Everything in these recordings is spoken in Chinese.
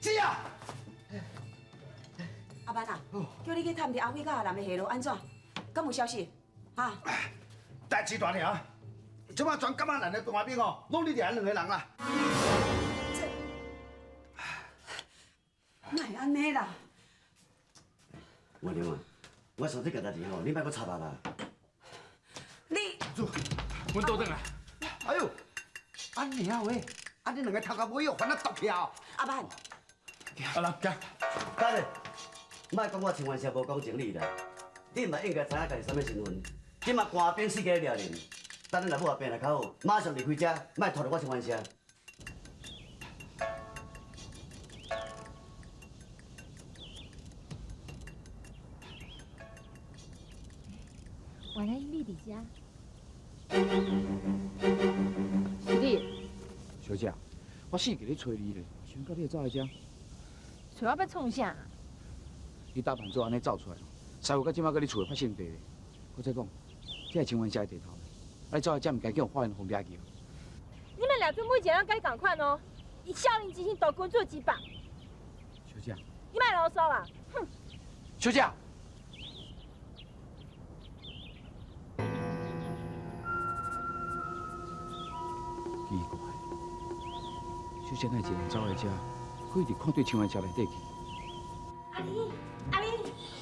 姐啊！阿班啊，叫你去探听阿辉甲阿南的下落安怎？敢有消息？哈？代志大条，即马全感阿南的动画片哦，拢你哋两个人啦。莫安尼啦！我娘啊，我想这个代志吼，你莫搁插巴啦。你，阮倒转来。哎呦，安尼啊喂，安尼两个头壳尾哦，烦恼毒起啊！阿班，阿兰，行。等下，莫讲我青湾社无讲情理啦，你嘛应该知影家己什么身份。即马官兵世界了人，等你若母啊病来较好，马上离开遮，莫拖着我青湾社。原来你伫遮，是你？小姐，我死给你找你咧，想到你走来遮，找我要创啥？你打扮做安尼走出来，师傅到即马搁你厝里发生地咧。我再讲，这是青湾社的地头，你走来遮唔该叫法院封抓去。你们俩做每一个人跟你同款哦，以少年之心夺君做几把。小姐，你莫啰嗦啦，哼！小姐。奇怪，小姐那一个人走来遮，可一直看对青湾社内底去。阿玲，阿玲，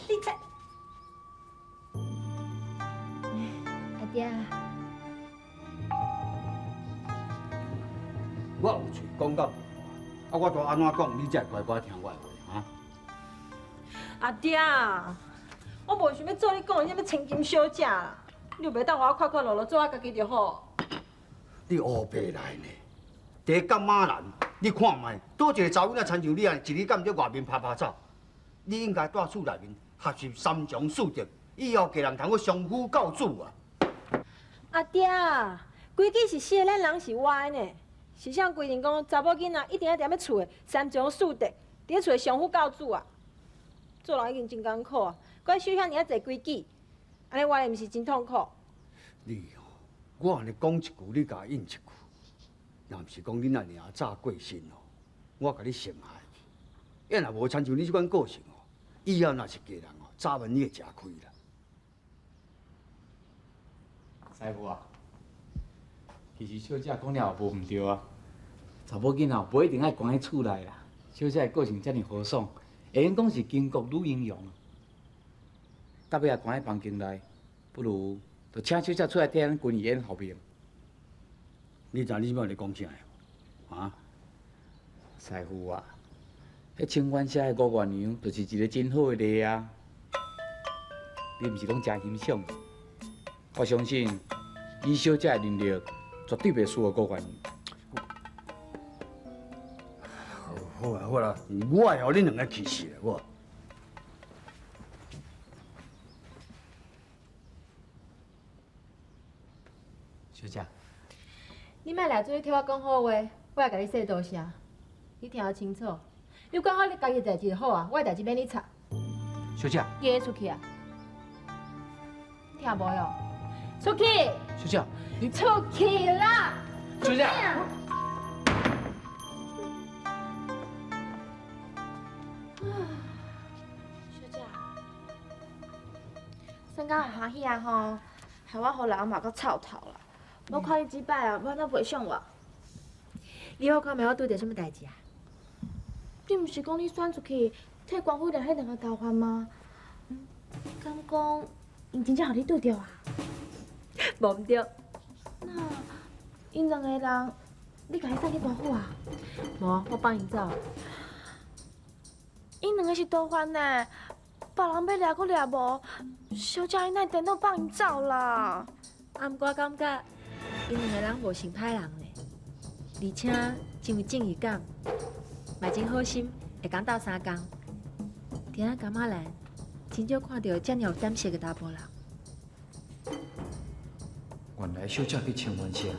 你在？阿爹，我有嘴讲到，我都安怎讲，你才乖乖听我的话啊？阿爹，我无想要做你讲的什么千金小姐啦，你袂当我快快乐乐做我家己就好。你乌白来呢？第一干马兰，你看卖，多一个查某仔亲像你啊，一日敢在外面拍拍走？你应该在厝内面学习三从四德，以后家人通去相夫教子啊！阿爹，规矩是写咱人是歪呢，是啥规定讲查某囡仔一定要踮咧厝的三从四德，伫厝相夫教子啊？做人已经真艰苦啊，怪守遐尔啊侪规矩，安尼我也毋是真痛苦。你哦，我安尼讲一句，你甲应一句。若毋是讲你那尔早过身哦，我甲你陷害去。若无亲像你这款个性哦，以后若是家人哦，早晚你会吃亏啦。师傅啊，其实小姐讲了也无毋对啊。查某囡仔不一定爱关喺厝内啦。小姐的个性遮尔豪爽，会用讲是巾帼女英雄。到尾也关喺房间内，不如就请小姐出来替咱军演后面。你知你要咧讲啥个？啊？师傅啊，迄青湾社的五月娘就是一个真好的例啊。你毋是讲真欣赏？我相信以小姐的能力，绝对袂输过五月娘。好啦好啦，我会互恁两个气死的我。小姐，你莫来做替我讲好话，我会甲你说多谢。你听我清楚，你管好你家己代志就好啊，我的代志免你插。小姐，你先出去啊！你听无哟？出去！小姐，你出去啦！小姐。小姐，生甲欢喜啊吼，害我后来阿嘛搁臭头啦。我看你几摆啊，我都袂想我。你好看没？我拄着什么代志啊？你毋是讲你选出去替光辉俩迄两个交换吗？敢讲因真正互你拄着啊？无毋对。那因两个人，你甲伊带去大虎啊？无，我帮因走。因两个是倒犯呢，别人要掠阁掠无，小姐因奈电脑帮因走啦。啊，毋过我感觉因两个人无成歹人呢，而且真有正义感，嘛真好心，会讲斗相共。今仔感觉咱真少看到遮尔有胆识的查甫人。原来小姐去青湾社，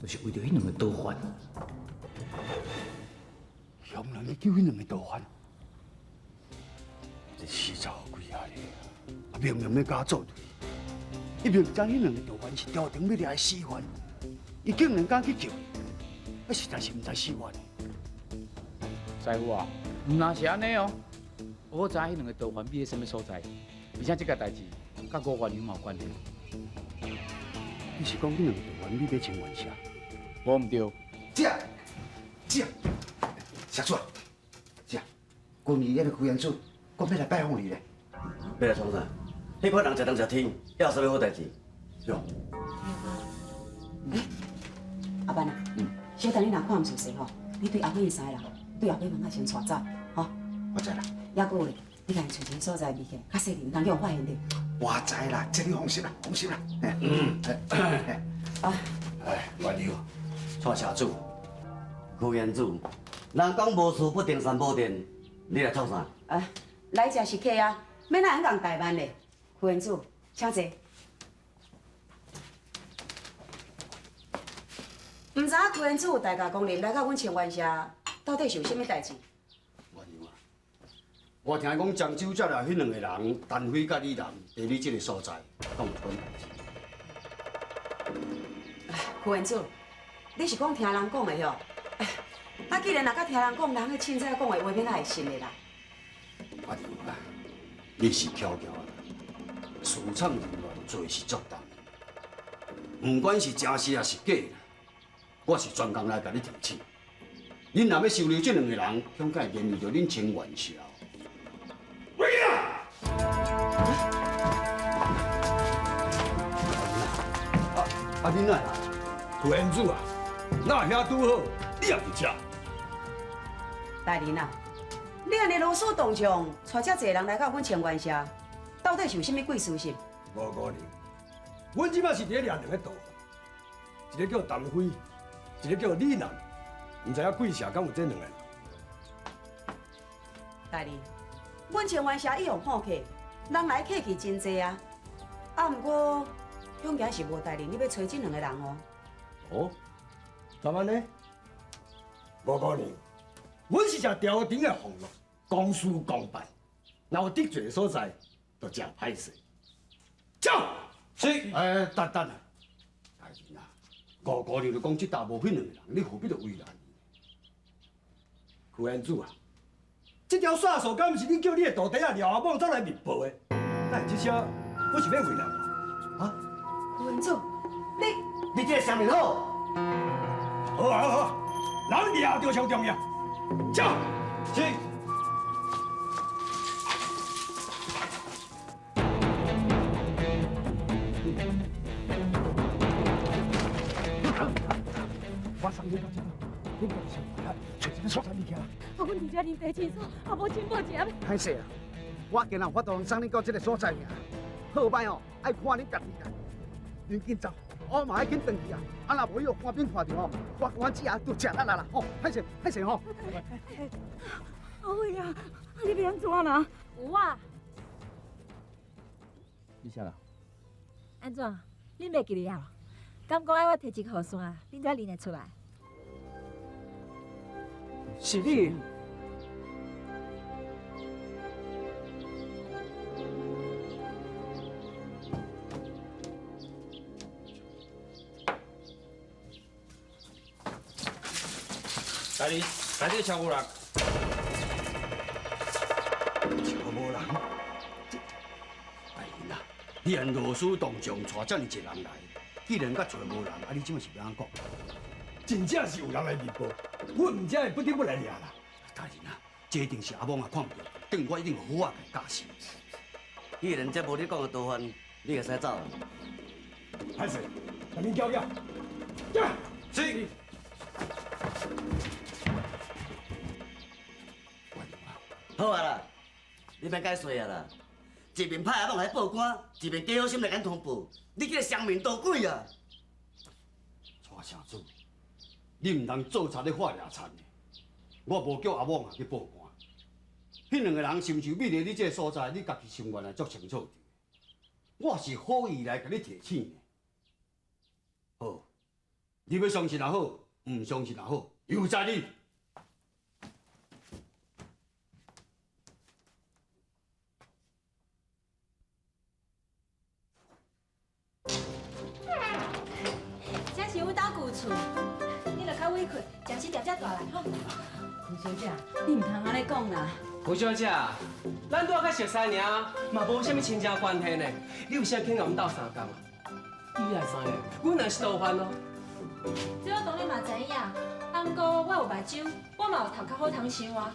就是为着迄两个倒犯。向人去救迄两个盗犯，这死查某鬼啊你！啊，明明要甲我作对，伊明知迄两个盗犯是朝廷要掠的死犯，伊竟然敢去救伊，啊实在是毋知死活的。师傅啊，唔那是安尼哦。我知影迄两个导环秘在什么所在，而且这个代志甲吴元英有关系。你是讲你两个导员你要请元社？无唔对，这，社主啊，这，今年那个副院长，我要来拜访你咧。要来创啥？迄款人食人食天，还有啥物好代志？哟，阿班啊，小等你若看唔熟悉吼，你对阿妹会使啦，对阿妹门仔先带走，吼。我知啦，还佫有咧，你家己找一个所在秘起，较细致，唔通叫我发现着。我知啦，这你放心啦，放心啦。啊，哎，元英，蔡社主、副院主，人讲无事不定三宝殿，你来创啥？来者是客啊，免那样共怠慢咧。副院主，请坐。唔知影副院主有大驾光临来到阮清源社，到底是有啥物代志？元英啊，我听讲漳州这来迄两个人，陈飞甲李楠，在你这个所在，讲有款代志。副院主，你是讲听人讲的哟？啊，既然若甲听人讲，人个凊彩讲的话，免哪会信的啦？元英啊，你是巧巧的，私闯人乱做是作当的，不管是真实也是假啦，我是专工来甲你提醒。恁若要收留这两个人，恐该连累着恁清源社。啊，恁哪？副院长啊，那遐拄好，你也伫遮。大人啊，你安尼如此动众，带遮济人来到阮清源社，到底是有啥物鬼事情？无可能，阮即摆是伫咧抓两个道，一个叫陈飞，一个叫李楠，唔知影贵社敢有这两个人？大人，阮清源社一向好客，人来客去真济啊。啊，毋过恐惊是无大人，你要找这两个人哦。哦，怎么呢？无可能，阮是只朝廷的俸禄，公事公办，若有得罪的所在，就真歹势。走，是。等啊！大人啊，五姑娘就讲这搭无迄两个人，你何必着为难？副院主啊，这条线索敢毋是你叫你的徒弟啊廖阿某走来密报的？但这些我是要为难我，啊？副院主，你这个声明好。好啊好啊，人抓着上重要。走，是。我送你到这，你到上海找一个所在物件。啊，阮伫遮啉茶清楚，也无真报钱。歹势啊！我今日发动送你到这个所在尔，好歹哦，爱看你家己啦。你紧走，我嘛爱紧回去啊！啊，若无伊有官兵看到哦，我子啊就吃力啦啦！吼，歹势吼！阿伟啊，你要安怎啦？有啊。你啥啦？安怎？恁袂记哩啊？敢讲爱我摕一个雨伞，恁才认得出来？是你。大人，内底超无人。超无人。大人啊，你按如此动众，带遮尔一人来，既然甲找无人，啊，你怎么是要安讲？真正是有人来密报，我唔才会不得不来抓啦。大人啊，这一定是阿翁也看不到，等于我一定好好甲伊教示。既然这无你讲的道犯，你会使走啦。歹势，把恁交了。走，是。好啊啦，你免解说啊啦。一面派阿某来报官，一面加好心来咱通报，你这个双面盗鬼啊！蔡城主，你唔通做贼咧发牙残的。我无叫阿翁去报官，迄两个人是毋是秘伫你这个所在，你家己心原来足清楚的。我是好意来甲你提醒的。好，你要相信也好，唔相信也好，由在你。这是阮兜旧厝，你著较委屈，暂时住遮住来吼。胡小姐，你唔通安尼讲啦。胡小姐，咱拄仔较熟悉尔，嘛无啥物亲情关系呢。你有啥肯甲阮斗相共啊？你来知影，阮若是多烦咯。这我当然嘛知影，啊，不过我有目睭，我嘛有头壳好通想啊。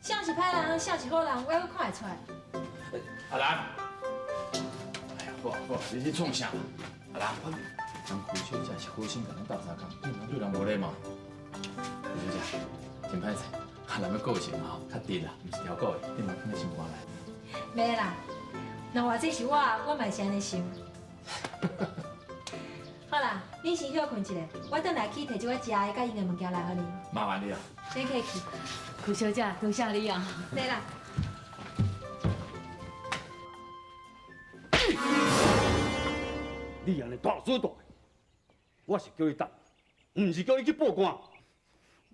啥是歹人，啥是好人，我阁看会出来。阿兰，哎呀，好啊好啊，你去创啥？阿兰，咱胡小姐是好心甲咱斗相共，你人对人无礼貌。胡小姐，真歹势，阿兰要个性吼较直啦，毋是条狗的，你莫放在心肝内。袂啦，若话这是我嘛是安尼想。好啦，你先休困一下，我等来去摕一寡食的甲用的物件来互你。麻烦你啊。先客气。胡小姐，多谢你啊。来啦。你安尼大所大的，我是叫你等，唔是叫你去报官。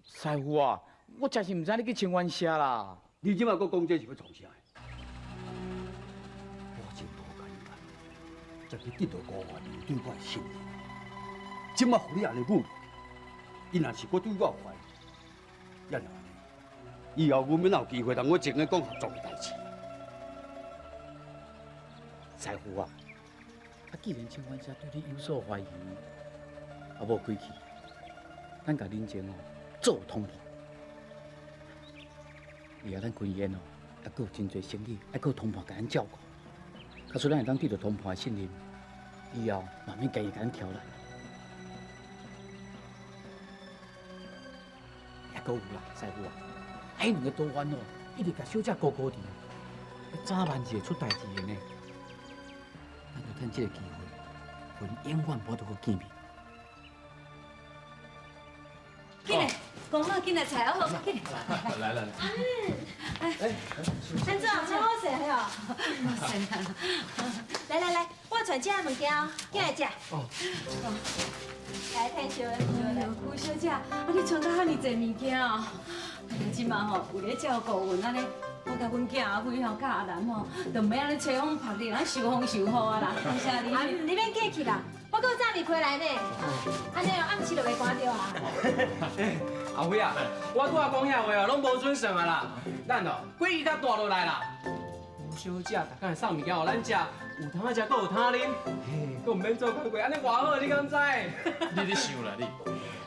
师傅啊，我真是唔知你去清冤社啦。你即摆搁讲这是要创啥的？我真多简单，才去得到高华人对我的信任。即摆互你安尼侮辱，伊若是搁对我坏，也安尼，以后我免有机会同我前个讲合作的代志。师傅啊，既然清冤社对你有所怀疑，啊无归去，咱甲恁前做通破。以后咱军演还阁有真侪生意，还阁有通破甲咱照顾。假使咱会当得到通破的信任，以后慢慢家己甲咱挑来。还阁有啦，师傅啊，迄两个倒翻一直甲小姐高高伫，早晚是会出代志的呢。咱就趁这个机会，阮永远无得阁见面。紧来，公妈紧来菜好，紧来。来来来。安怎超好势哟？来，我传这物件，进来食。哦。来，太烧了，哎呦，胡小姐，啊，你传到遐尼济物件哦。哎呀，即马吼为了照顾阮安尼，我甲阮囝阿妹吼甲阿兰吼，就免安尼吹风晒日，安受风受雨啊啦。感谢你。啊，你免客气啦，我搁早暝回来呢。安尼哦，暗时就袂关着啊。阿辉啊，我拄仔讲遐话哦，拢无准算啊啦。咱哦，几日才大落来啦。胡小姐，逐工送物件互咱食，有通仔食，搁有通仔啉，嘿，搁毋免做工课，安尼偌好，你敢知？你咧想啦你？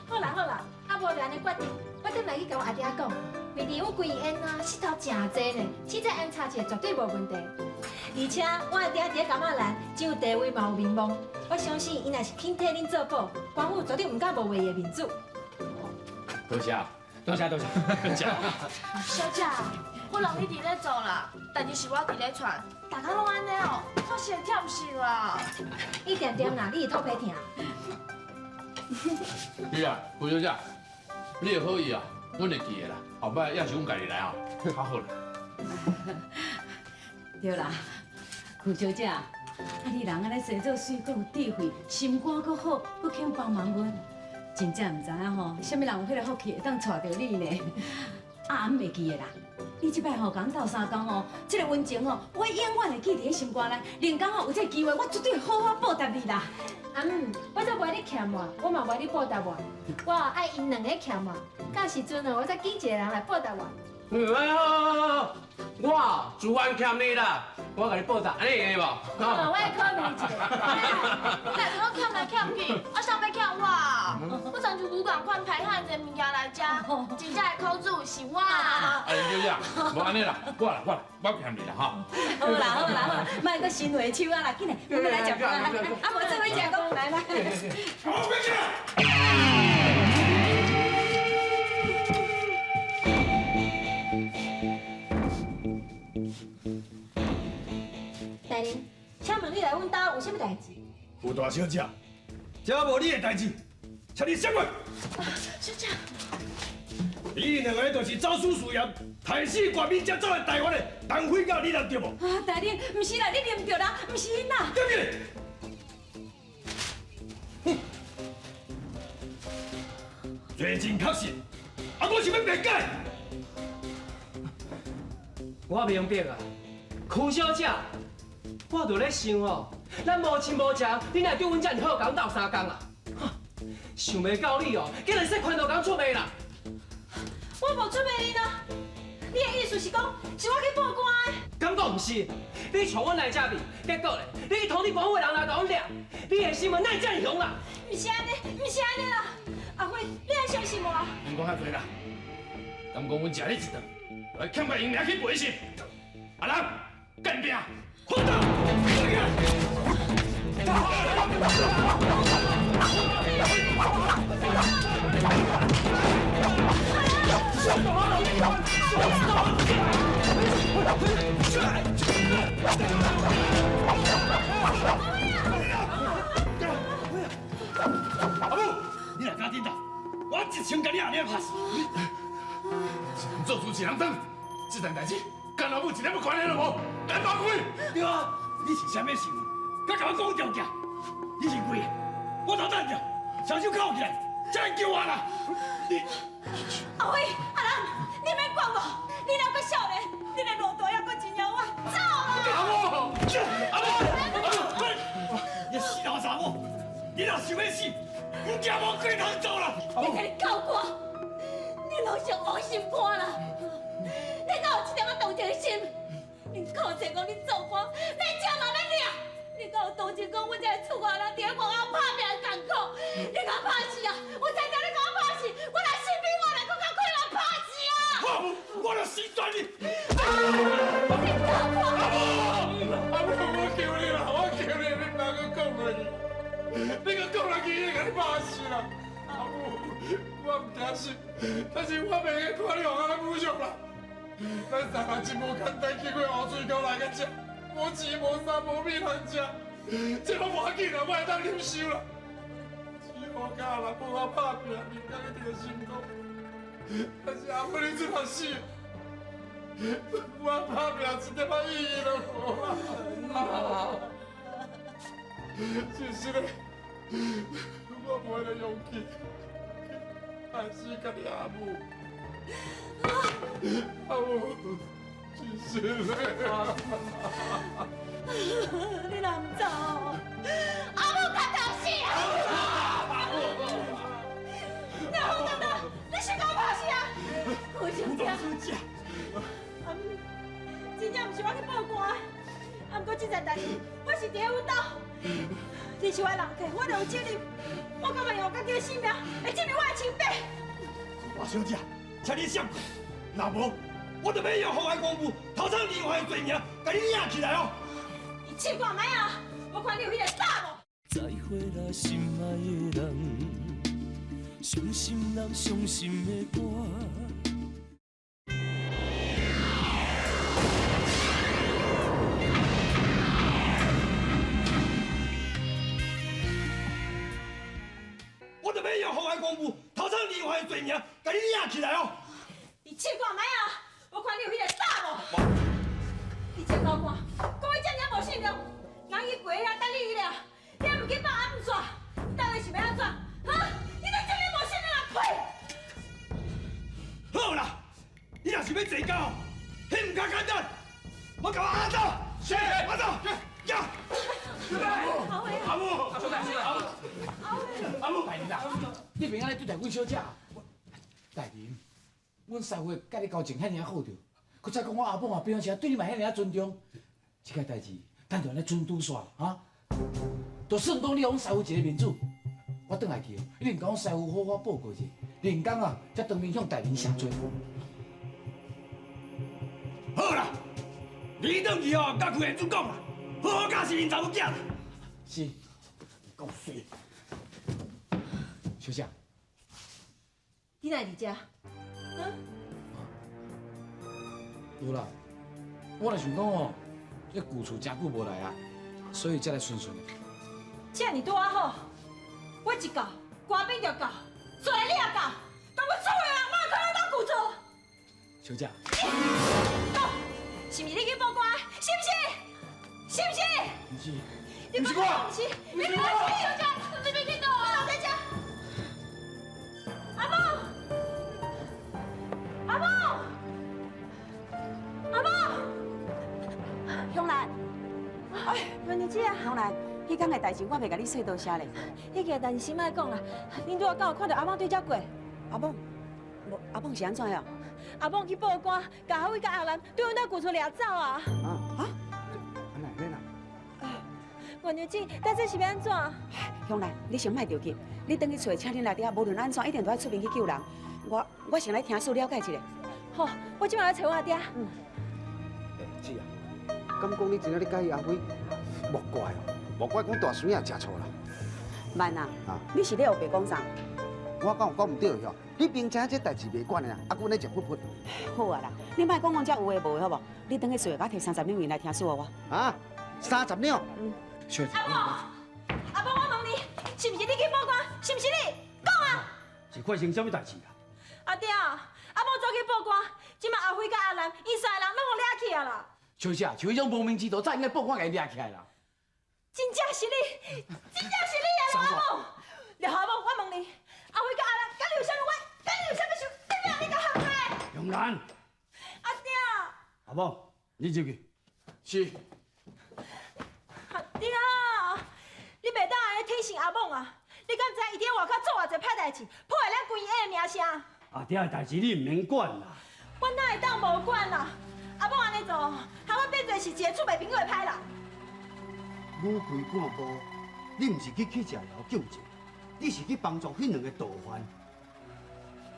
好啦，啊无就安尼决定，我等来去甲我阿爹讲，明年我规烟啊，石头真济呢，凊彩烟插起来绝对无问题。而且我阿爹伫感仔栏真有地位嘛有名望，我相信伊若是肯替恁做保，官府绝对毋敢无话的面子。多谢，多谢。小姐，我人你伫咧做啦，但是是我伫咧传，大家拢安尼哦，我是会忝死啦。一点点啦，你头皮疼。是啊，胡小姐，你有好意啊，阮会记的啦。后摆要是阮家己来啊，较好啦。对啦，胡小姐，啊你人安尼生做水，阁有智慧，心肝阁好，阁肯帮忙阮，真正毋知影吼，什么人有迄个福气会当娶着你呢？啊，俺袂记的啦。你即摆吼讲斗相共吼，这个恩情吼，我永远会记伫咧心肝内。另讲吼有这个机会，我绝对好好报答你啦。我才袂你欠我，我嘛袂你报答我，我爱因两个欠我，到时阵哦，我再拣一个人来报答我。好，我自愿欠你啦，我甲你报答，安尼会无？我会考虑一下。你家己我欠来欠去，我想要欠我，我上次有共款排汉一物件来食，真正的苦主是我。哎，小姐，无安尼啦，我欠你啦哈。好啦，莫搁心回手啊啦，紧来，我们来食饭啦，啊无做伙食讲来。好，别进来。大人，请问你来阮家有啥物代志？胡大小姐，这无你的代志，请你闪开。小姐，你两个就是走私事业，害死国民才走来台湾的东非甲你人对无？啊，大人，毋是啦，你认唔着啦，毋是因啦。对不对？罪证确实，啊，我是要辩解。我明白啊，曲小姐，我就咧想哦，咱无亲无情，你若对阮遮尔好，共斗相共啊？想袂到你哦，竟然说宽度共出卖啦！我我无出卖你呢。你的意思是讲，是我去报官的？敢讲唔是？你带阮来这边，结果咧，你去通知保护的人来甲阮抓，你的新闻哪会这样红啦？唔是安尼，唔是安尼啦。阿辉，你爱相信我啊？唔讲遐多啦，敢讲阮食你一顿，来欠个赢命去赔偿。阿人，干拼，好斗，阿母，你若敢顶斗，我一枪甲你阿娘拍死。一人做主一人当，这件代志跟老母一点关系都无，敢放开？对啊，你是啥物想？敢甲我讲条件？你是鬼，我头等着，双手铐起来，才救我啦！你阿辉，阿兰，你免管我，你若阁少年，你的路途还阁真遥远，走啦！阿母，阿母，你死老查某！你若想要死，唔惊无鬼通做啦！你甲你教我，你拢上王心肝啦！你哪有这点仔同情心？你靠前讲你做官，你吃嘛要领？你敢有同情讲阮这个厝外人伫咧外口打拼艰苦？你甲我拍死啊！我才叫你甲我拍死，我若性命我来，搁甲困人拍死啊！我著死绝你！你教我！阿母，我求你啦，我求你，你哪个讲落去？你个讲落去，已经甲你拍死啦！阿母，我唔惊死，但是我袂去看你互我侮辱啦。咱三个真无简单，去过湖水沟来个食，无钱无衫无米通食，这拢无要紧啦，我会当忍受啦。只好甲人帮我拍拼，面甲你着辛苦。但是阿母你这头死，我拍拼一点仔意义都无啦。其实咧，我没了勇气，还是甲你阿母。阿母，其实咧，你若唔走，阿母甲头死啊！你好等等，你是甲我拍死啊？我想听。阿母，真正唔是我去报官的，啊，不过这件代志我是伫咧阮兜。你是我的人客，我就有责任。我敢会用家己的性命来证明我的清白。大小姐，请你闪开，若无，我就要用妨碍公务、偷抢离婚的罪名，甲你领起来哦！你试看卖啊！我看你有迄个胆无？再会啦，心爱的人，伤心人伤心的歌。我就要用妨碍公务、偷抢离婚的罪名，甲你领起来哦！你试看卖啊！我看你有迄个胆无？你真够看，讲伊这尔无信用，人伊跪遐等你伊俩，你还唔去报暗线？你到底是要安怎？哈？你对这么无信任人，呸！好啦，你若是要坐监，迄唔较简单，我甲我阿走，是阿走，走。阿母，阿母，大人啦，你别安尼对待阮小姐。大人，阮三月甲你交情遐尔好着，佮再讲我阿母嘛表示对你嘛遐尔尊重，这个代志咱就安尼准拄煞啊！就算讲你讲三月一个面子，我转来去，你连讲三月好好报告一下，连讲啊，才当面向大人谢罪。好啦，你转去哦，甲区县主讲啦，好好教市民查某囝啦。是，够水。小姐，你哪伫遮？有啦，我就想讲哦，这旧厝真久无来啊，所以才来顺顺的。这样拄啊好，我一到，官兵就到，做你也到，但我厝的人哪可能当旧厝？小姐，讲，是毋是你去报官？是毋是？是毋是？不是，你不是我，不是，你不是小姐，你别去倒啊！在遮。阿母，阿母，阿母，香兰，哎，文妮姐啊，香兰，迄天的代志我袂甲你说多谢咧。迄件代志先莫讲啦，恁拄仔敢有看到阿母对遮过？阿梦，无阿梦是安怎样？阿梦去报官，甲阿伟甲阿兰对阮兜雇出掠走啊！啊？哪来啦？王娘姐，但这是要安怎？向来，你先莫着急，你等去找请恁内底，无论安怎，一定都要出面去救人。我先来听书了解一下。好，我即马来找我阿爹。姊啊，敢讲你真正咧介意阿伟？莫怪哦，莫怪讲大孙也食错啦。慢啊！你是咧后白讲啥？我讲有讲唔对哟，你平常这代志袂管的啊，阿阮咧食噗噗。好啊啦，你莫讲这有诶无诶好无？你等去找我摕30两银来听书好我。啊，30两？小姐。阿伯，我问你，是不是你去报官？是不是你？讲啊！是发生什么代志啊？阿爹啊，阿伯走去报官，即马阿辉甲阿兰，伊三个人拢互掠去啊啦！小姐，像迄种无名之徒，早应该报官给掠起来啦。真正是你，真正是你啊，廖阿某！廖阿某，我问你，阿辉甲阿兰，甲你有啥关？甲你有啥事？对不对？你甲行开！永兰，阿爹，阿某，你入去。是。阿爹，你袂当安尼提醒阿某啊！你敢知伊伫外口做偌济歹代志，破坏咱规下的名声？阿爹的代志你唔免管啦。我哪会当无管啦？阿某安尼做，害我变做是一个厝袂朋友的歹人。五开半步，你唔是去食寮救济，你是去帮助迄两个盗犯。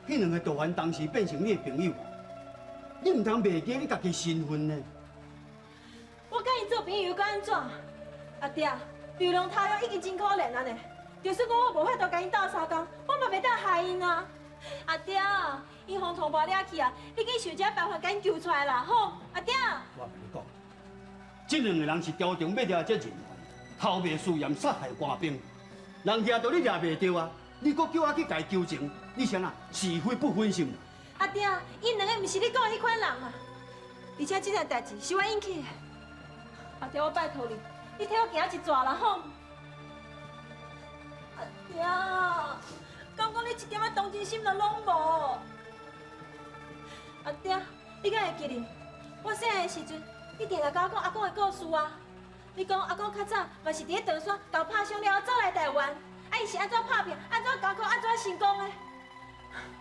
迄两个盗犯当时变成你的朋友，你唔通袂记你家己身份呢？我甲伊做朋友，敢安怎？阿爹，流浪他乡已经真可怜啊呢。就算讲我无法度甲因斗相共，我嘛袂当害因啊。阿爹，因互同伴掠去啊，你去想一个办法甲因救出来啦，吼！阿爹。我甲你讲，这两个人是调中要抓这人犯，后面誓言杀害官兵，人抓到你抓袂到啊！你搁叫我去甲伊求情，你啥啊？是非不分心。阿爹，因两个毋是你讲的迄款人啊，而且这件代志是我引起的。阿爹，我拜托你，你替我行一逝啦，吼！阿爹，敢讲你一点仔同情心都拢无？阿爹，你敢会记哩？我细汉的时阵，你定来甲我讲阿公的故事啊。你讲阿公较早嘛是伫咧长山搞拍伤了，走来台湾，啊伊是安怎拍拼，安怎艰苦，安怎成功的？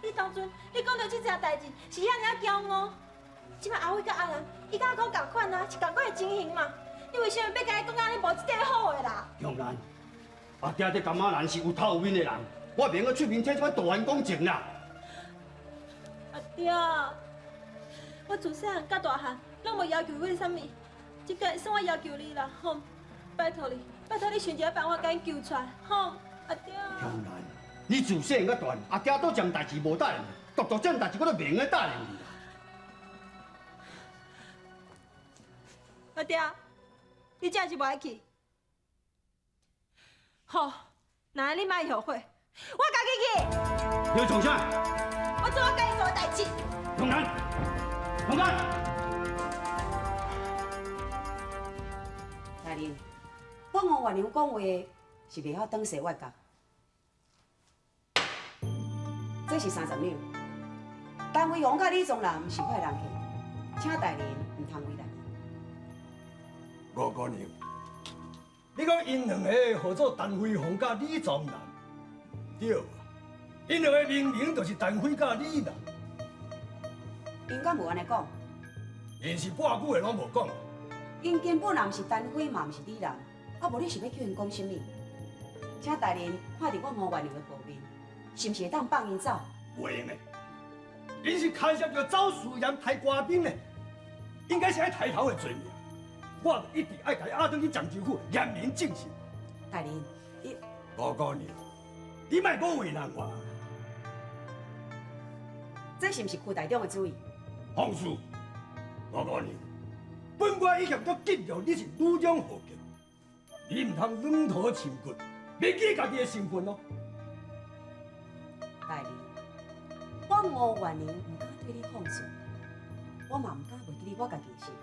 你当初你讲到这件代志是遐尔骄傲，即摆阿伟甲阿兰，伊甲我讲同款啊，是同款的情形嘛。你为什么要甲伊讲安尼无一块好的啦？永兰，阿爹在感觉咱是有头有面的人，我免去出面替这款大汉讲情啦。阿爹，我自细汉到大汉，拢无要求过啥物，这个算我要求你啦，吼！拜托你，拜托你想一个办法甲伊救出来，吼！阿爹。永兰，你自细汉到大，阿爹都将代志无答应，独独这代志我都免去答应你啦。阿爹，你真是无爱去？好，那你莫后悔，我家己去。你要创啥？我做我家己做的代志。永兰，永兰。大人，我和月娘讲话是袂晓当势我讲。这是30两，单位王甲李宗南是坏人客，请大人唔通为难。五姑娘，你讲因两个合作陈飞鸿甲李宗南，对啊？因两个明明就是陈飞甲李啦。因敢无安尼讲？因是半句话拢无讲。因根本也毋是陈飞，嘛毋是李人，啊无你是要叫因讲什么？请大人看伫我和月娘的报面，是毋是会当放因走？袂用的，因是开设着走私盐抬官兵的，应该是爱抬头的罪名。我一直爱甲伊押转去漳州府严明正审。大人，五姑娘，你莫搁为难我。这是毋是区大长的主意？放肆！五姑娘，本官已经足敬重你是女中豪杰，你唔通软土深骨，忘记家己的身份哦。大人，我和月娘唔敢对你控诉，我嘛唔敢袂记你我家己的心。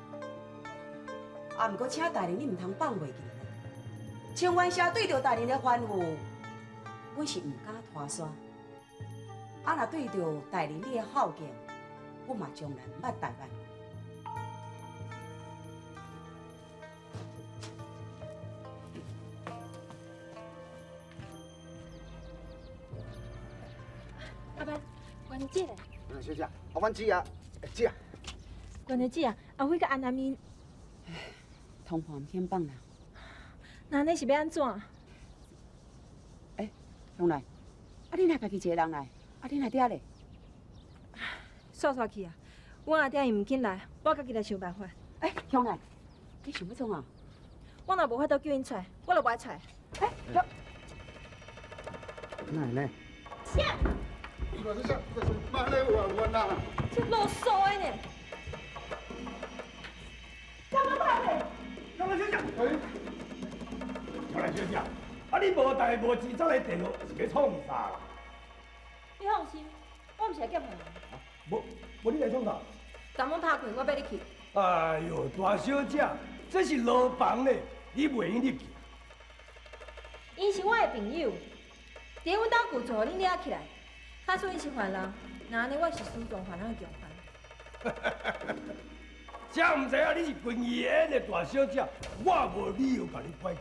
啊，毋过请大人你唔通放袂记咧，千万社对着大人的吩咐，我是唔敢拖沙。啊，若对着大人你的好见，我嘛将来捌怠慢。阿伯，关姐。小姐，我阮姊啊，姐，关小姐啊，阿辉甲安南咪，通话唔肯放啦。那安尼是要安怎？兄弟，你若家己一个人来，你若嗲咧？煞去啊！我阿爹伊唔肯来，我家己来想办法。兄弟，你想要创啊？我若无法度叫因出来，我就不爱出来。奶奶，这啰嗦的呢！干嘛拍的？干嘛小姐？小兰小姐，你无代无志走来电话，是要创啥啦？你放心，我唔是来劫人。无你来创啥？昨晚拍开，我要你去。哎呦，大小姐，这是牢房咧，你袂用入去。因是我的朋友，伫阮兜旧厝，恁抓起来。假说因是犯人，那安尼我是主动犯人的共犯。真唔知影你是军医院的大小姐，我无理由甲你拐去。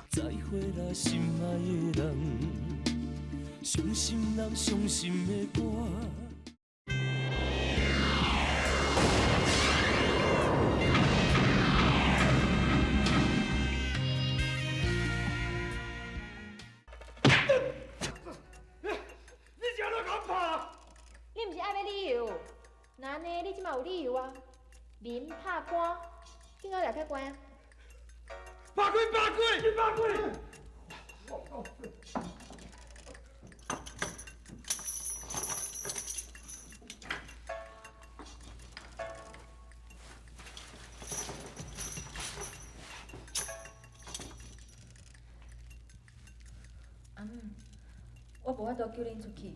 再会啦，心爱的人，伤心人伤心的歌。你毋是爱要理由？那安尼你即马有理由啊？民拍官，紧我掠开关啊！八鬼，你八鬼！阿母，我无法度叫恁出去，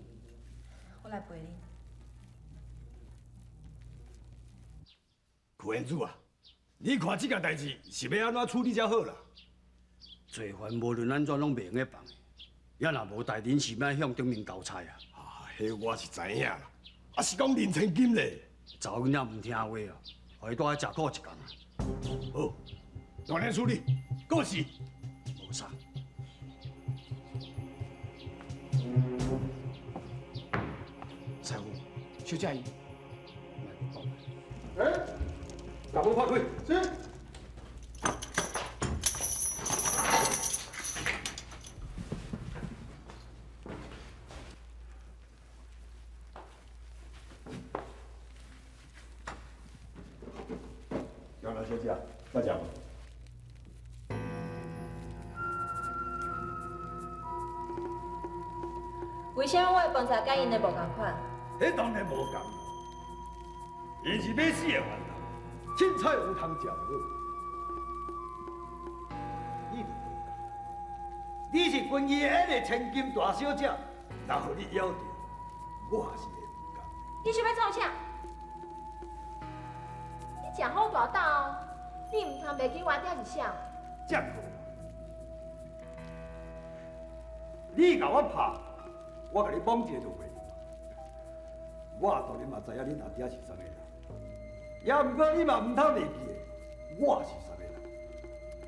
我来陪恁。苦园主啊，你看这件代志是要安怎处理才好啦？罪犯无论安怎拢袂用个放，也若无代恁是要向顶面交差啊！迄我是知影啦，是讲林千金咧。查某囡仔唔听话啊，互伊带来食苦一工啊！好，大量处理，过时。无啥。师傅，小姐伊。大门拍开。是。杨兰小姐，那讲。为什么我的饭菜甲因的无共款？迄当然无共，伊是要死的犯人，凊彩有通食就好。你是军医院的千金大小姐，若互你咬着，我也是会不甘。你想要造啥？你食好大胆哦！你唔通袂记我爹是啥？这好，你甲我拍，我甲你绑一个就袂用。我当然嘛知影你阿爹是啥个人，也毋过你嘛唔通袂记的，我是啥个人。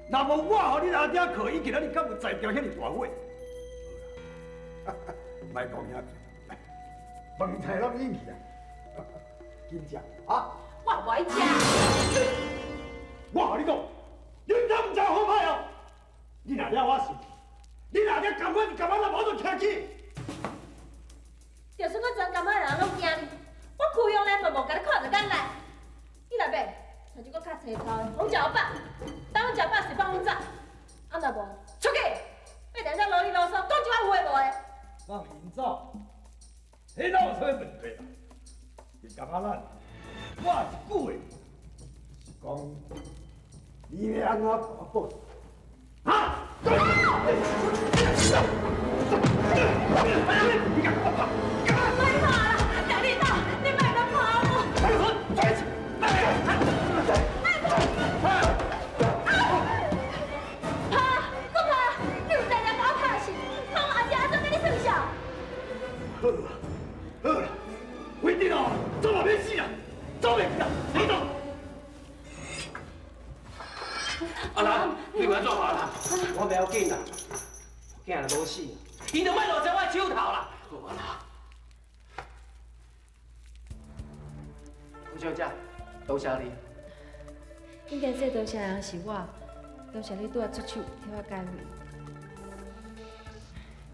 若无我互你阿爹靠，伊今仔日敢有才调遐尼大尾？好啦，莫讲遐济，饭菜拢引去啊，紧食啊！我不爱食。我甲你讲，你毋唔食好歹哦！你若了我生气，你若了甘我，你甘我若无就徛起。就算我全甘仔人拢惊你，我苦用咧默默甲你看着眼来。你若要，像这个较青头的，红脚板，等阮食饱是放阮走。啊若无，出去！别在这啰里啰嗦，讲一寡有诶无诶。放因走，迄哪有啥问题啦？你甘仔咱，我一句话，是讲你要安怎报？啊！你敢跑？别跑啦！大领导，你别再跑了！快滚！拽起！好啦，稳定哦，走嘛免死啦，走袂去啦，你走。阿兰，你别做好啦，我袂要紧啦，囝若无死，伊就莫落在我手头啦。做完啦。吴小姐，多谢你。应该说多谢人是我，多谢你拄仔出手替我解围。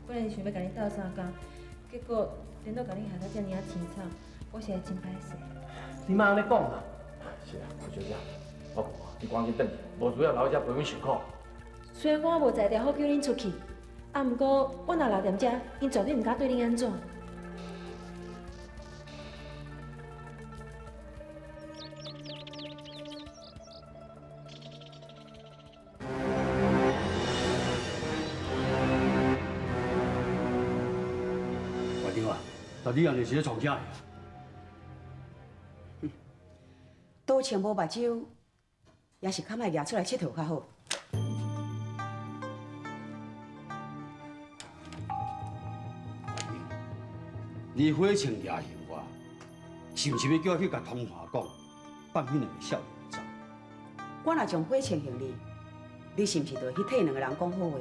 本来是想要甲你斗3工，结果连到甲你害到遮尔啊凄惨，我实在真歹势。你莫安尼讲啦。是啊，吴小姐，我讲你赶紧转去，无需要留遮陪阮受苦。虽然我无才调好叫恁出去，啊，毋过我若留踮遮，因绝对毋敢对恁安怎。院长啊，但你安尼是咧创啥呀？倒穿无目睭，也是较莫举出来佚佗较好。你火枪掠刑我，是毋是要叫我去甲通华讲，放迄两个少年走？我若将火枪行你，你是毋是就会去替两个人讲好话？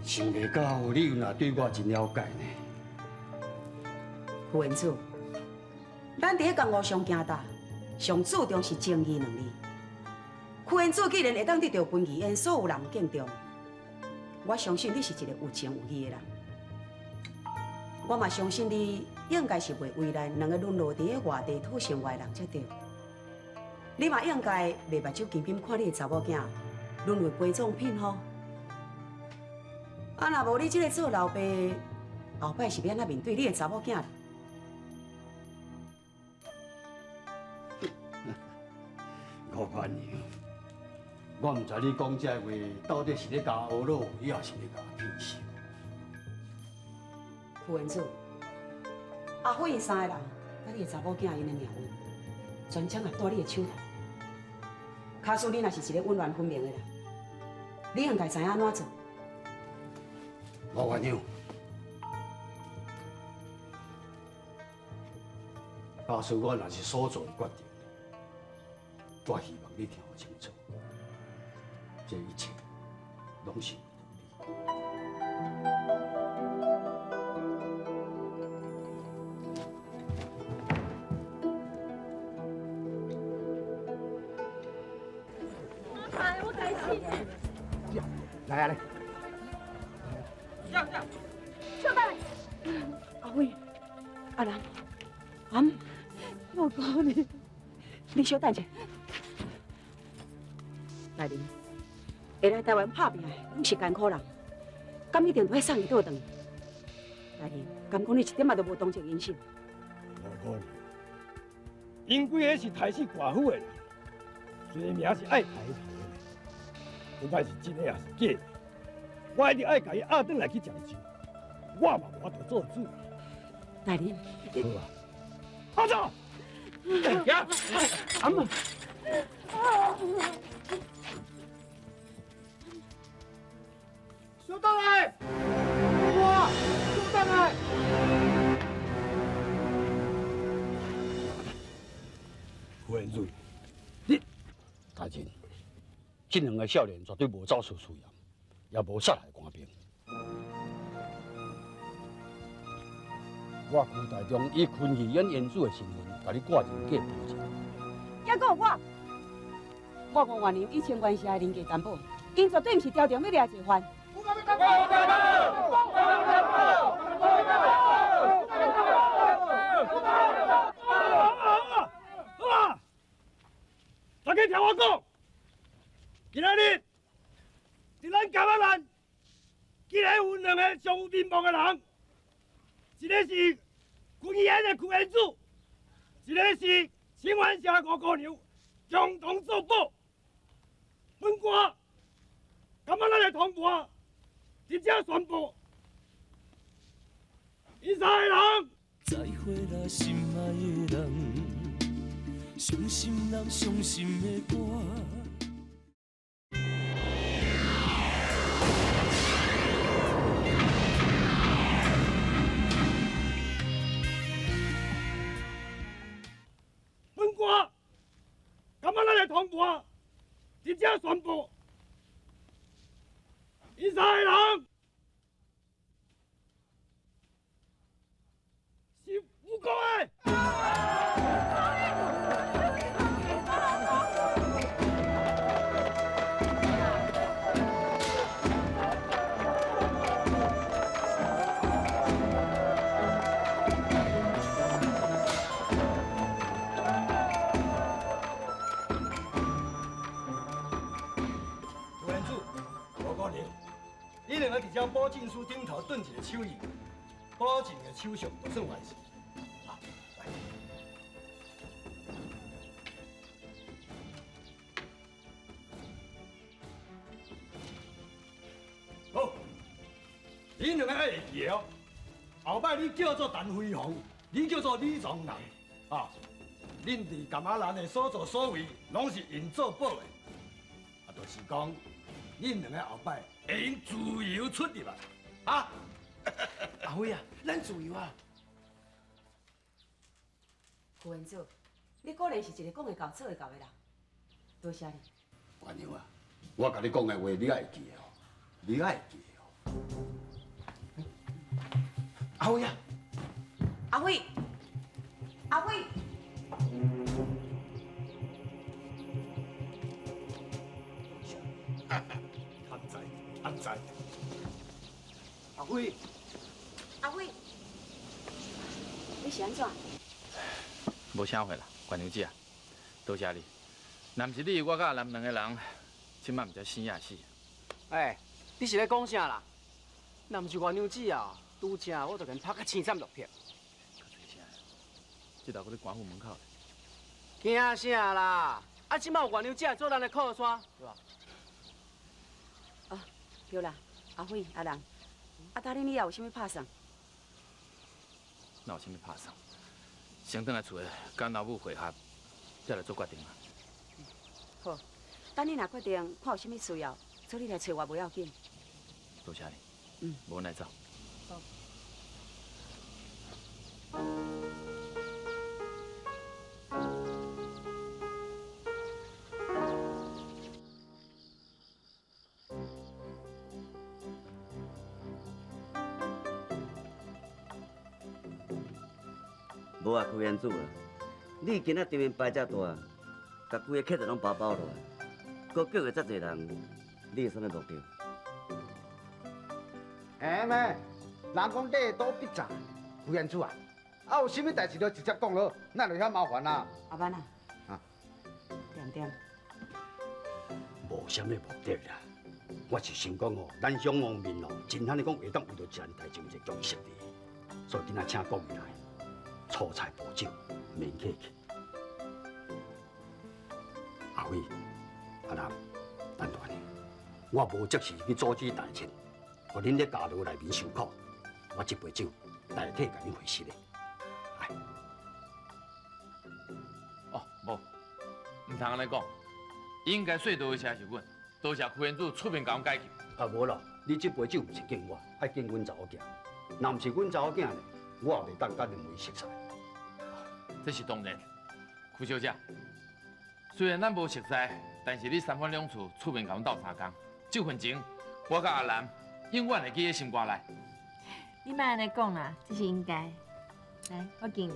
想袂到你有若对我真了解呢。副院长，咱伫咧江湖上行大，上注重是正义两字。副院长既然会当得到军医院所有人敬重，我相信你是一个有情有义的人。我嘛相信你应该是袂为难两个沦落伫咧外地讨生活的人才对。你嘛应该袂目睭紧紧看你的查某囝沦为陪葬品吼。啊，若无你这个做老爸，后摆是要安怎面对你的查某囝？我管你，我毋知你讲这话到底是咧甲我学老，抑是咧甲我骗笑。副院长，阿辉因三个人，甲你的查某囝因的命运，全掌也在你的手头。假使你若是一个温暖分明的人，你应该知影安怎做。吴院长，假使我若是所做的决定，我希望你听我清楚，这一切拢是为了你。哎，我该死！来啊来！小白，阿辉，阿兰，我讲你小等者。来林，会来台湾拍拼的，拢是艰苦人，敢一定都要送伊倒转？来林，敢讲你一点仔都无同情因心？无可能，因几个是抬死寡妇的人，罪名是爱抬头的，不管是真的也是假的，我一定爱甲伊押转来去将就，我嘛无法度做主。来林，好啊，阿走，呀，阿姆。小邓来，我小邓来。副院长，大人，这两个少年绝对无走私私盐，也无杀害官兵。我古台中以昆戏院院主的身份，甲你挂人格保证。还讲我讲原林以前关系的人格担保，因绝对毋是调中要掠罪犯。大家听我讲，今仔日伫咱嘉义县，竟然有两个上有面目的人，一个是军医院的区院主，一个是新湾社吴姑娘，共同作保。本官感觉咱的同伴直接宣布，因三个人。再会啦，心爱的人，伤心人伤心的歌。本官感觉咱的同伴直接宣布，因三个人。两个伫遮保证书顶头顿一个手印，保证的手续就算完成。啊，来。好，恁两个爱会记的哦。后摆你叫做陈飞鸿，你叫做李庄人，啊，恁伫甘仔兰的所作所为，拢是因做保的。啊，就是讲，恁两个后摆会用自由出入啊！啊，阿辉啊，咱自由啊！副院长，你果然是一个讲会到、做会到的人，多谢你。官娘啊，我甲你讲的话，你爱记的哦，你爱记的哦。阿辉啊！阿辉，阿辉，贪财，贪财。阿辉，阿辉，你是安怎？无啥货啦，关娘姐啊，多谢你。若毋是你，我甲阿南两个人，即摆毋才生也死。哎，你是咧讲啥啦？若毋是原娘子啊，拄正我就给拍甲青惨落片。即头搁咧官府门口。惊啥啦？啊，即摆有原娘子做咱的靠山，对吧？啊，对啦，阿辉、阿人，啊，当然你也有啥物拍算？哪有啥物拍算？先转来厝诶，甲老母会合，再来做决定啊。好，等你若决定看有啥物需要，做你来找我不要紧。多谢你。嗯，无阮来走。好。无啊，副院长啊，你今仔对面摆遮大，甲规个客人拢包包落来，搁叫个遮侪人，你有啥物目标？哎妹，人讲礼多必诈，副院长啊，啊有啥物代志就直接讲咯，哪会遐麻烦啊？阿班啊，啊，点点，无啥物目的啦，我是想讲哦，咱乡方面哦，真罕你讲会当为着一件代志有一个共识的，所以今仔请各位来。粗菜补酒，免客气。阿辉、阿南、咱大娘，我无即时去阻止大清，互恁在家牢内面受苦。我这杯酒代替甲恁回失的。来，哦，无，唔通安尼讲，应该说多谢是阮，多谢副院长出面甲阮解决。啊无啦，你这杯酒唔是敬我，爱敬阮查某囝。若唔是阮查某囝呢，我也袂当甲恁为熟识。这是当然，傅小姐。虽然咱无熟悉，但是你三番两次出面甲阮斗相共，这份情我甲阿兰永远会记在心肝内。你莫安尼讲啦，这是应该。来，我敬你。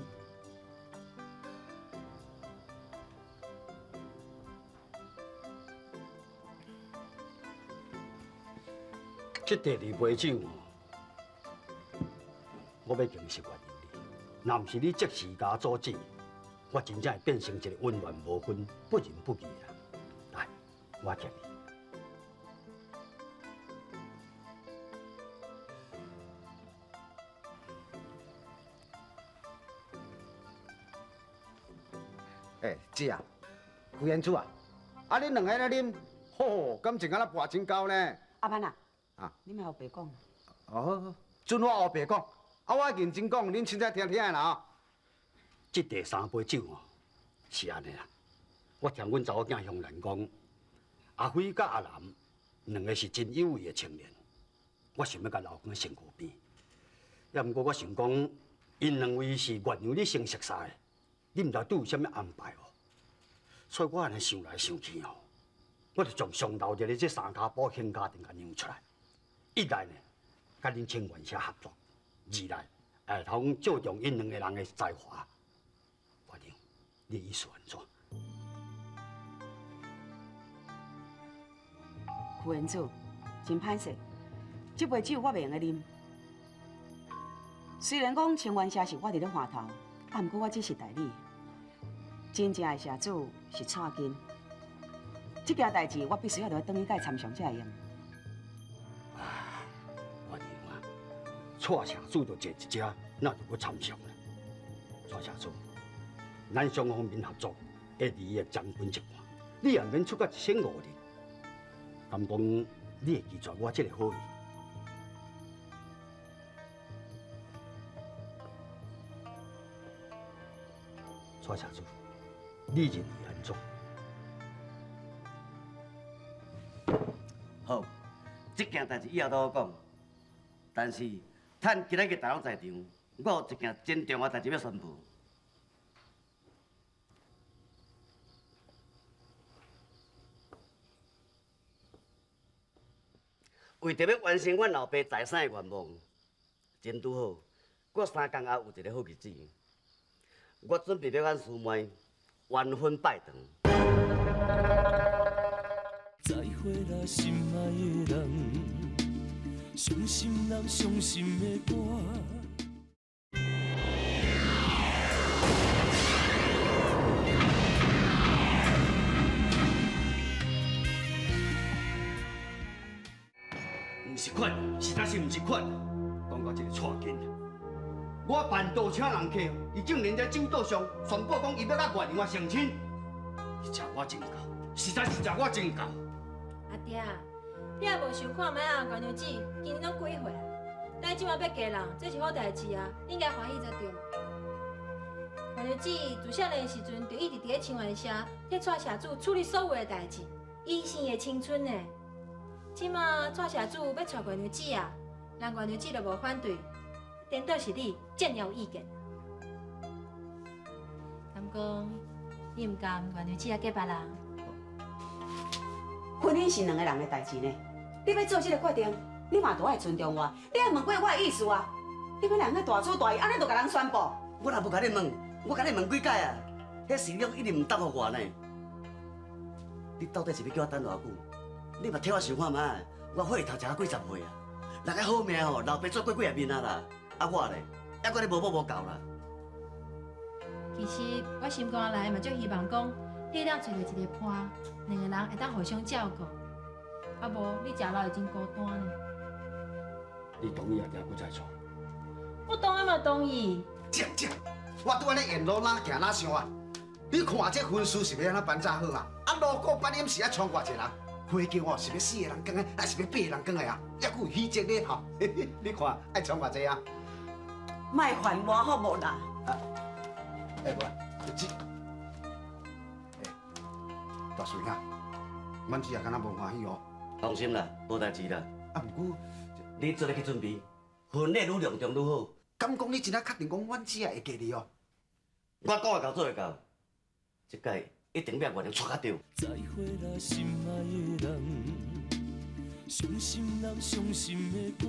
这第二杯酒哦，我要敬是原谅你。若唔是你即时甲我阻止，我真正会变成一个温暖无分、不仁不义的人。来，我敬你。哎，姐啊，副院长啊，啊恁两个咧啉，吼，感情敢若跋真高呢？阿班啊，啊，你莫后白讲。哦，准我后白讲，啊我认真讲，恁凊彩听听的啦。这第三杯酒哦，是安尼啦。我听阮查某囝向人讲，阿辉甲阿南两个是真有为的青年，我想要甲留喺身躯边。也毋过我想讲，因两位是原谅你先熟识的，你毋知拄有啥物安排哦。所以我安尼想来想去哦，我就将上头一个这三家保险家庭给让出来。一来呢，甲恁青元社合作；二来，下头注重因两个人的才华。反正你意思安怎？副院长，真歹势，这杯酒我袂用个啉。虽然讲青元社是我伫咧话头，啊，毋过我只是代理。真正的社主是蔡金，这件代志我必须要落去等伊甲伊参详才会用。蔡社主就坐一只，那就搁参详了。蔡社主，咱双方面合作，会利益将军一半，你也免出个15000人。敢讲你会记住我这个好意？蔡社主，你认为安怎？好，这件代志以后都好讲。但是，趁今仔日大家在场，我有一件真重要代志要宣布。为着要完成阮老爸在生的愿望，真拄好，我3天后有一个好日子，我准备要阮师妹完婚拜堂。再会啦，心爱的人，伤心人伤心的歌。唔是款，实在是唔是款。讲到这个错劲，我办道请人客，伊竟然在酒桌上宣布讲伊要甲外人成亲，伊食我真够，实在是食我真够。阿爹，你也无想看卖啊，元娘子今年拢几岁啊？咱即马要嫁人，这是好代志啊，你应该欢喜才对。元娘子自少年的时阵就一直伫咧青湾社替蔡社主处理所有的代志，伊是伊的青春呢。即马蔡社主要娶元娘子啊，人元娘子就无反对，颠倒是你真有意见。敢讲你唔甘元娘子也嫁别人？婚姻是两个人的代志呢，你要做这个决定，你嘛都爱尊重我，你爱问过我的意思啊！你要人个大粗大意，安尼就甲人宣布？我若无甲你问，我甲你问几摆啊？迄时量一直唔答复我呢。你到底是要叫我等偌久？你嘛替我想看卖，我火头食到几10岁啊！人个好命吼，老爸做过几啊面啊啦，啊我咧，还阁咧无补无够啦。其实我心肝内嘛，足希望讲，你当找到一个伴，两个人会当互相照顾。啊无，你食老已经孤单呢。你同意啊？定搁再娶？我当然嘛同意。姐，我拄安尼沿路哪行哪想啊？你看这婚事是要安怎办才好啊？啊，路过8点是要闯偌一个人，花轿哦是要4个人讲的，还是要8个人讲的啊？还佫有喜结咧吼，你看爱闯偌济啊？卖烦我好无啦？无，这，大水啊，阮只也敢若无欢喜哦。放心啦，无代志啦。啊，毋过你做咧去准备，婚礼愈隆重愈好。敢讲你真正确定讲阮只也会嫁你哦？我讲会到做会到，这届一定要原谅娶甲着。再会啦，心爱的人，伤心人伤心的歌。